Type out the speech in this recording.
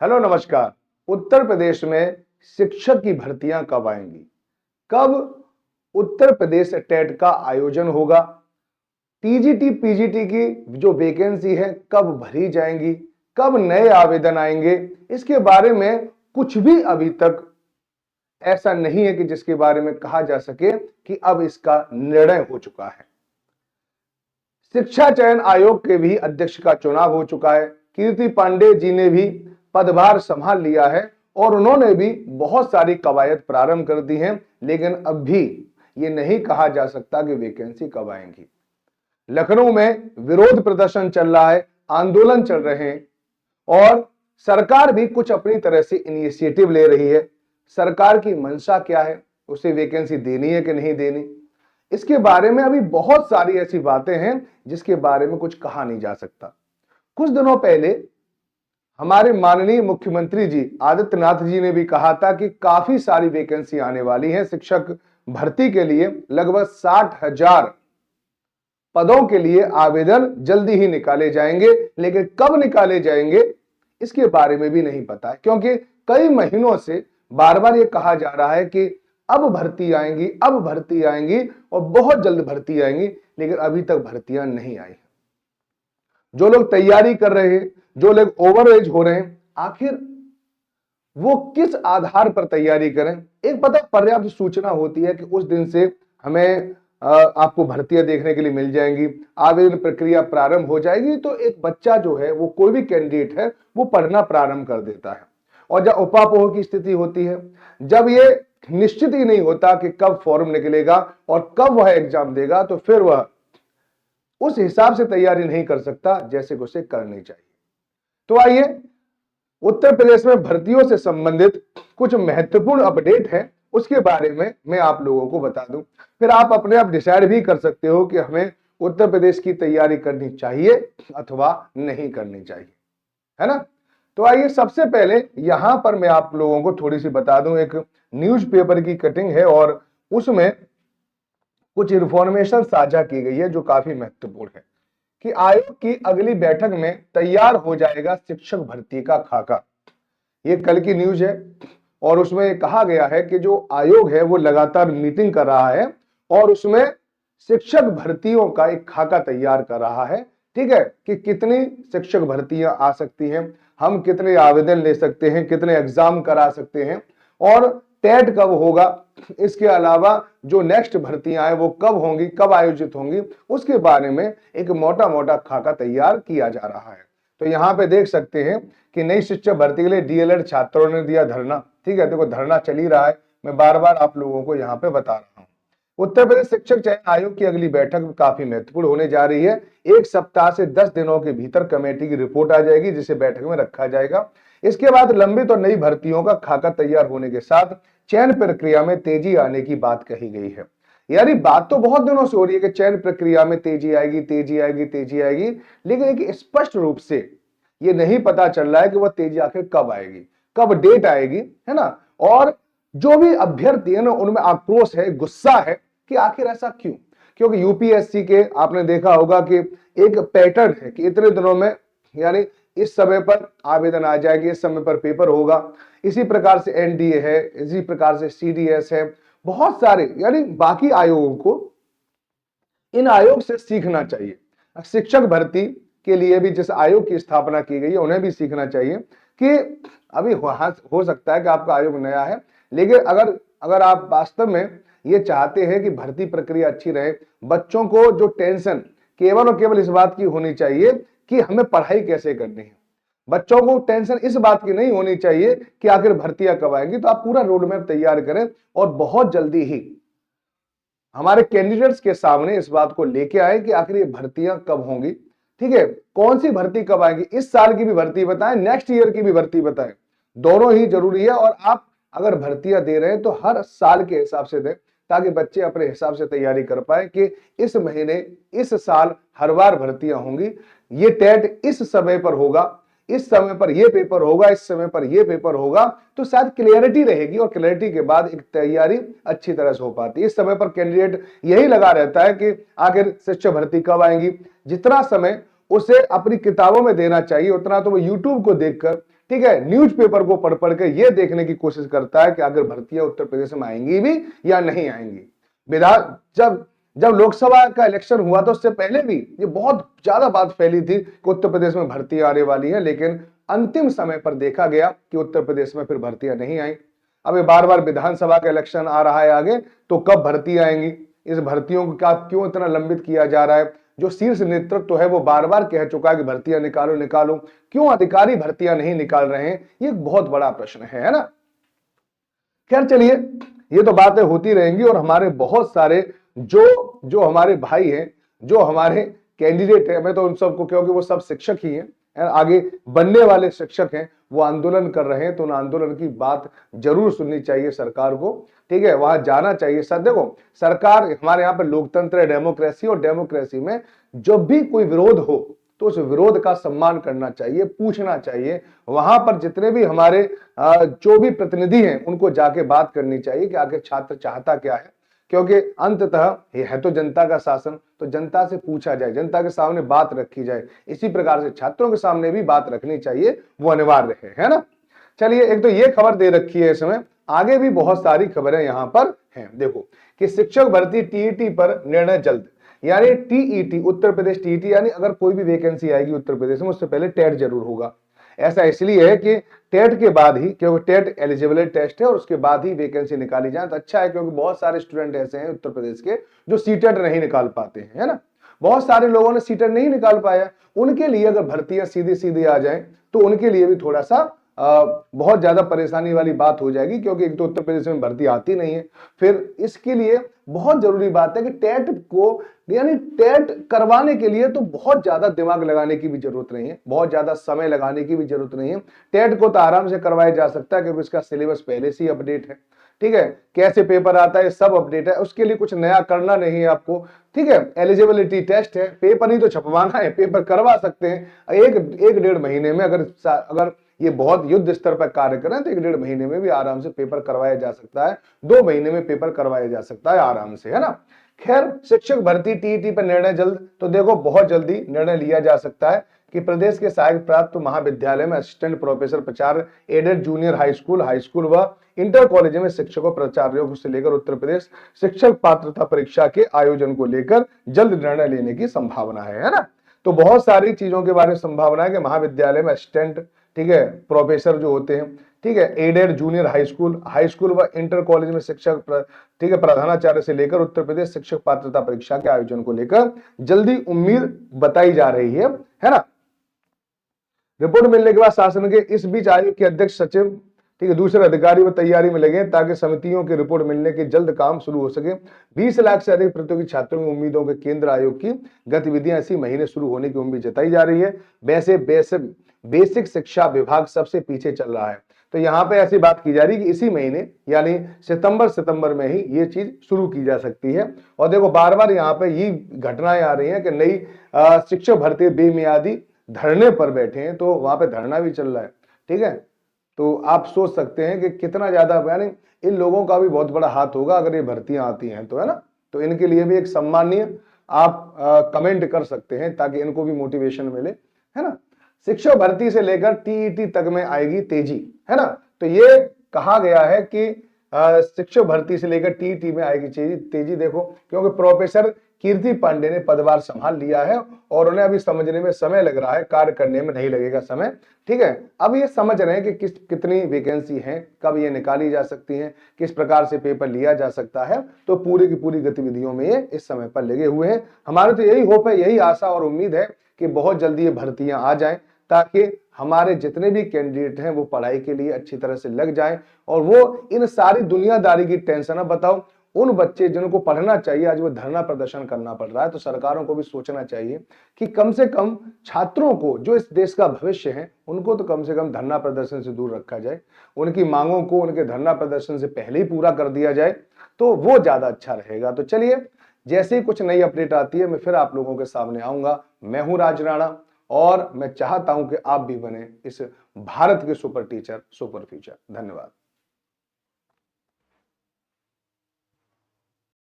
Hello नमस्कार। उत्तर प्रदेश में शिक्षक की भर्तियां कब आएंगी? कब उत्तर प्रदेश टेट का आयोजन होगा? टीजीटी पीजीटी की जो वैकेंसी है कब भरी जाएंगी? कब नए आवेदन आएंगे? इसके बारे में कुछ भी अभी तक ऐसा नहीं है कि जिसके बारे में कहा जा सके कि अब इसका निर्णय हो चुका है। शिक्षा चयन आयोग के भी अध्यक्ष का चुनाव हो चुका है। कीर्ति पांडे जी ने भी पदभार संभाल लिया है और उन्होंने भी बहुत सारी कवायद प्रारंभ कर दी हैं, लेकिन अब भी ये नहीं कहा जा सकता कि वैकेंसी कब आएंगी। लखनऊ में विरोध प्रदर्शन चल रहा है, आंदोलन चल रहे हैं और सरकार भी कुछ अपनी तरह से इनिशिएटिव ले रही है। सरकार की मंशा क्या है, उसे वैकेंसी देनी है कि नहीं देनी, इसके बारे में अभी बहुत सारी ऐसी बातें हैं जिसके बारे में कुछ कहा नहीं जा सकता। कुछ दिनों पहले हमारे माननीय मुख्यमंत्री जी आदित्यनाथ जी ने भी कहा था कि काफी सारी वैकेंसी आने वाली है शिक्षक भर्ती के लिए। लगभग 60,000 पदों के लिए आवेदन जल्दी ही निकाले जाएंगे, लेकिन कब निकाले जाएंगे इसके बारे में भी नहीं पता है, क्योंकि कई महीनों से बार बार ये कहा जा रहा है कि अब भर्ती आएंगी, अब भर्ती आएंगी और बहुत जल्द भर्ती आएंगी, लेकिन अभी तक भर्तियां नहीं आई। जो लोग तैयारी कर रहे हैं, जो लोग ओवर एज हो रहे हैं, आखिर वो किस आधार पर तैयारी करें? एक पता पर्याप्त सूचना होती है कि उस दिन से हमें आपको भर्तियां देखने के लिए मिल जाएंगी, आवेदन प्रक्रिया प्रारंभ हो जाएगी, तो एक बच्चा जो है वो कोई भी कैंडिडेट है वो पढ़ना प्रारंभ कर देता है। और जब उपापोह की स्थिति होती है, जब ये निश्चित ही नहीं होता कि कब फॉर्म निकलेगा और कब वह एग्जाम देगा, तो फिर वह उस हिसाब से तैयारी नहीं कर सकता जैसे कि उसे करनी चाहिए। तो आइए उत्तर प्रदेश में भर्तियों से संबंधित कुछ महत्वपूर्ण अपडेट है, उसके बारे में मैं आप लोगों को बता दूं, फिर आप अपने आप डिसाइड भी कर सकते हो कि हमें उत्तर प्रदेश की तैयारी करनी चाहिए अथवा नहीं करनी चाहिए, है ना। तो आइए सबसे पहले यहां पर मैं आप लोगों को थोड़ी सी बता दूं, एक न्यूज़पेपर की कटिंग है और उसमें कुछ इंफॉर्मेशन साझा की गई है जो काफी महत्वपूर्ण है कि आयोग की अगली बैठक में तैयार हो जाएगा शिक्षक भर्ती का खाका। ये कल की न्यूज है और उसमें कहा गया है कि जो आयोग है वो लगातार मीटिंग कर रहा है और उसमें शिक्षक भर्तियों का एक खाका तैयार कर रहा है। ठीक है, कि कितनी शिक्षक भर्तियां आ सकती हैं, हम कितने आवेदन ले सकते हैं, कितने एग्जाम करा सकते हैं और टेट कब होगा, इसके अलावा जो नेक्स्ट भर्तियां हैं वो कब होंगी, कब आयोजित होंगी, उसके बारे में एक मोटा मोटा खाका तैयार किया जा रहा है। तो यहाँ पे देख सकते हैं कि नई शिक्षक भर्ती के लिए डीएलएड छात्रों ने दिया धरना। ठीक है, देखो धरना चल ही रहा है, मैं बार बार आप लोगों को यहाँ पे बता रहा हूँ। उत्तर प्रदेश शिक्षक चयन आयोग की अगली बैठक काफी महत्वपूर्ण होने जा रही है। 1 सप्ताह से 10 दिनों के भीतर कमेटी की रिपोर्ट आ जाएगी जिसे बैठक में रखा जाएगा। इसके बाद लंबित और नई भर्तियों का खाका तैयार होने के साथ चयन प्रक्रिया में तेजी आने की बात कही गई है। यानी बात तो बहुत दिनों से हो रही है कि चयन प्रक्रिया में तेजी आएगी, तेजी आएगी, तेजी आएगी, लेकिन एक स्पष्ट रूप से ये नहीं पता चल रहा है कि वह तेजी आखिर कब आएगी, कब डेट आएगी, है ना। और जो भी अभ्यर्थी है ना उनमें आक्रोश है, गुस्सा है कि आखिर ऐसा क्यों, क्योंकि यूपीएससी के आपने देखा होगा कि एक पैटर्न है कि इतने दिनों में यानी इस समय पर आवेदन आ जाएंगे, इस समय पर पेपर होगा। इसी प्रकार से एनडीए है, इसी प्रकार से सीडीएस है, बहुत सारे यानी बाकी आयोगों को इन आयोग से सीखना चाहिए। शिक्षक भर्ती के लिए भी जिस आयोग की स्थापना की गई है उन्हें भी सीखना चाहिए कि अभी हो सकता है कि आपका आयोग नया है, लेकिन अगर आप वास्तव में ये चाहते हैं कि भर्ती प्रक्रिया अच्छी रहे, बच्चों को जो टेंशन केवल और केवल इस बात की होनी चाहिए कि हमें पढ़ाई कैसे करनी है, बच्चों को टेंशन इस बात की नहीं होनी चाहिए कि आखिर भर्तियां कब आएंगी। तो आप पूरा रोड मैप तैयार करें और बहुत जल्दी ही हमारे कैंडिडेट्स के सामने इस बात को लेके आए कि आखिर ये भर्तियां कब होंगी। ठीक है, कौन सी भर्ती कब आएगी, इस साल की भी भर्ती बताएं, नेक्स्ट ईयर की भी भर्ती बताएं, दोनों ही जरूरी है। और आप अगर भर्तियां दे रहे हैं तो हर साल के हिसाब से दें ताकि बच्चे अपने हिसाब से तैयारी कर पाए कि इस महीने, इस साल हर बार भर्तियां होंगी, ये टेट इस समय पर होगा, इस समय पर ये पेपर होगा, इस समय पर ये पेपर होगा, तो शायद क्लियरिटी रहेगी और क्लियरिटी के बाद एक तैयारी अच्छी तरह से हो पाती है। इस समय पर कैंडिडेट यही लगा रहता है कि आखिर शिक्षक भर्ती कब आएंगी। जितना समय उसे अपनी किताबों में देना चाहिए, उतना तो वो यूट्यूब को देखकर, ठीक है, न्यूज़पेपर को पढ़ पढ़ के ये देखने की कोशिश करता है कि अगर भर्तियां उत्तर प्रदेश में आएंगी भी या नहीं आएंगी। विधान जब जब लोकसभा का इलेक्शन हुआ तो उससे पहले भी ये बहुत ज्यादा बात फैली थी कि उत्तर प्रदेश में भर्तियां आने वाली है, लेकिन अंतिम समय पर देखा गया कि उत्तर प्रदेश में फिर भर्तियां नहीं आई। अब ये बार बार विधानसभा का इलेक्शन आ रहा है आगे, तो कब भर्ती आएंगी, इस भर्तियों का क्यों इतना लंबित किया जा रहा है। जो शीर्ष नेतृत्व है वो बार बार कह चुका है कि भर्तियां निकालो निकालो, क्यों अधिकारी भर्तियां नहीं निकाल रहे हैं, ये एक बहुत बड़ा प्रश्न है ना। खैर चलिए, ये तो बातें होती रहेंगी और हमारे बहुत सारे जो जो हमारे भाई हैं, जो हमारे कैंडिडेट हैं, मैं तो उन सबको, क्योंकि वो सब शिक्षक ही हैं, आगे बनने वाले शिक्षक हैं, वो आंदोलन कर रहे हैं, तो उन आंदोलन की बात जरूर सुननी चाहिए सरकार को, ठीक है, वहां जाना चाहिए। सर देखो, सरकार, हमारे यहाँ पे लोकतंत्र है, डेमोक्रेसी, और डेमोक्रेसी में जब भी कोई विरोध हो तो उस विरोध का सम्मान करना चाहिए, पूछना चाहिए। वहां पर जितने भी हमारे जो भी प्रतिनिधि हैं उनको जाके बात करनी चाहिए कि आखिर छात्र चाहता क्या है, क्योंकि अंततः ये है तो जनता का शासन, तो जनता से पूछा जाए, जनता के सामने बात रखी जाए। इसी प्रकार से छात्रों के सामने भी बात रखनी चाहिए, वो अनिवार्य है ना। चलिए, एक तो ये खबर दे रखी है इसमें, आगे भी बहुत सारी खबरें यहां पर हैं। देखो कि शिक्षक भर्ती टीईटी पर निर्णय जल्द, यानी टीईटी, उत्तर प्रदेश टीईटी, यानी अगर कोई भी वैकेंसी आएगी उत्तर प्रदेश में उससे पहले टेट जरूर होगा। ऐसा इसलिए है कि टेट के बाद ही, क्योंकि टेट एलिजिबिलिटी टेस्ट है और उसके बाद ही वैकेंसी निकाली जाए तो अच्छा है, क्योंकि बहुत सारे स्टूडेंट ऐसे हैं उत्तर प्रदेश के जो सीटेट नहीं निकाल पाते हैं, है ना। बहुत सारे लोगों ने सीटेट नहीं निकाल पाया, उनके लिए अगर भर्तियां सीधी सीधी आ जाए तो उनके लिए भी थोड़ा सा बहुत ज्यादा परेशानी वाली बात हो जाएगी, क्योंकि एक तो उत्तर प्रदेश में भर्ती आती नहीं है। फिर इसके लिए बहुत जरूरी बात है कि टेट को, यानी टेट करवाने के लिए तो बहुत ज्यादा दिमाग लगाने की भी जरूरत नहीं है, बहुत ज्यादा समय लगाने की भी जरूरत नहीं है। टेट को तो आराम से करवाया जा सकता है, क्योंकि इसका सिलेबस पहले से ही अपडेट है, ठीक है, कैसे पेपर आता है सब अपडेट है, उसके लिए कुछ नया करना नहीं है आपको, ठीक है। एलिजिबिलिटी टेस्ट है, पेपर ही तो छपवाना है, पेपर करवा सकते हैं एक डेढ़ महीने में। अगर ये बहुत युद्ध स्तर पर कार्य करें तो एक डेढ़ महीने में भी आराम से पेपर करवाया जा सकता है, 2 महीने में पेपर करवाया जा सकता है आराम से, है ना। खैर, शिक्षक भर्ती टीईटी पर निर्णय जल्द, तो देखो बहुत जल्दी निर्णय लिया जा सकता है कि प्रदेश के सहायक प्राप्त महाविद्यालय में असिस्टेंट प्रोफेसर, प्राचार्य, एडेड जूनियर हाई स्कूल व इंटर कॉलेज में शिक्षकों, प्राचार्यों से लेकर उत्तर प्रदेश शिक्षक पात्रता परीक्षा के आयोजन को लेकर जल्द निर्णय लेने की संभावना है ना। तो बहुत सारी चीजों के बारे में संभावना है कि महाविद्यालय में असिस्टेंट, ठीक है, प्रोफेसर जो होते हैं, ठीक है, एडेड जूनियर हाई स्कूल व इंटर कॉलेज में शिक्षक, ठीक है, प्रधानाचार्य से लेकर उत्तर प्रदेश शिक्षक पात्रता परीक्षा के आयोजन को लेकर जल्दी उम्मीद बताई जा रही है ना। रिपोर्ट मिलने के बाद शासन के इस बीच आयोग के अध्यक्ष सचिव, ठीक है, दूसरे अधिकारी वो तैयारी में लगे ताकि समितियों की रिपोर्ट मिलने के जल्द काम शुरू हो सके। 20 लाख से अधिक प्रतियोगी छात्रों की उम्मीदों के केंद्र आयोग की गतिविधियां इसी महीने शुरू होने की उम्मीद जताई जा रही है। वैसे बेसिक शिक्षा विभाग सबसे पीछे चल रहा है, तो यहाँ पे ऐसी बात की जा रही है कि इसी महीने यानी सितंबर में ही ये चीज शुरू की जा सकती है। और देखो बार बार यहाँ पे ये घटनाएं आ रही हैं कि नई शिक्षक भर्ती बेमियादी धरने पर बैठे हैं, तो वहां पे धरना भी चल रहा है, ठीक है। तो आप सोच सकते हैं कि कितना ज्यादा, यानी इन लोगों का भी बहुत बड़ा हाथ होगा अगर ये भर्तियां आती हैं तो, है ना। तो इनके लिए भी एक सम्मानीय आप कमेंट कर सकते हैं ताकि इनको भी मोटिवेशन मिले, है ना। शिक्षक भर्ती से लेकर टीईटी तक में आएगी तेजी, है ना। तो ये कहा गया है कि शिक्षक भर्ती से लेकर टीईटी में आएगी तेजी। देखो, क्योंकि प्रोफेसर कीर्ति पांडे ने पदभार संभाल लिया है और उन्हें अभी समझने में समय लग रहा है, कार्य करने में नहीं लगेगा समय, ठीक है। अब ये समझ रहे हैं कि कितनी वैकेंसी है, कब ये निकाली जा सकती है, किस प्रकार से पेपर लिया जा सकता है, तो पूरी की पूरी गतिविधियों में ये इस समय पर लगे हुए हैं। हमारे तो यही होप है, यही आशा और उम्मीद है कि बहुत जल्दी ये भर्तियां आ जाएं, ताकि हमारे जितने भी कैंडिडेट हैं वो पढ़ाई के लिए अच्छी तरह से लग जाएं और वो इन सारी दुनियादारी की टेंशन, अब बताओ उन बच्चे जिनको पढ़ना चाहिए आज वो धरना प्रदर्शन करना पड़ रहा है, तो सरकारों को भी सोचना चाहिए कि कम से कम छात्रों को, जो इस देश का भविष्य है, उनको तो कम से कम धरना प्रदर्शन से दूर रखा जाए, उनकी मांगों को उनके धरना प्रदर्शन से पहले ही पूरा कर दिया जाए तो वो ज्यादा अच्छा रहेगा। तो चलिए, जैसे ही कुछ नई अपडेट आती है मैं फिर आप लोगों के सामने आऊंगा। मैं हूं राज राणा और मैं चाहता हूं कि आप भी बने इस भारत के सुपर टीचर, सुपर फ्यूचर। धन्यवाद।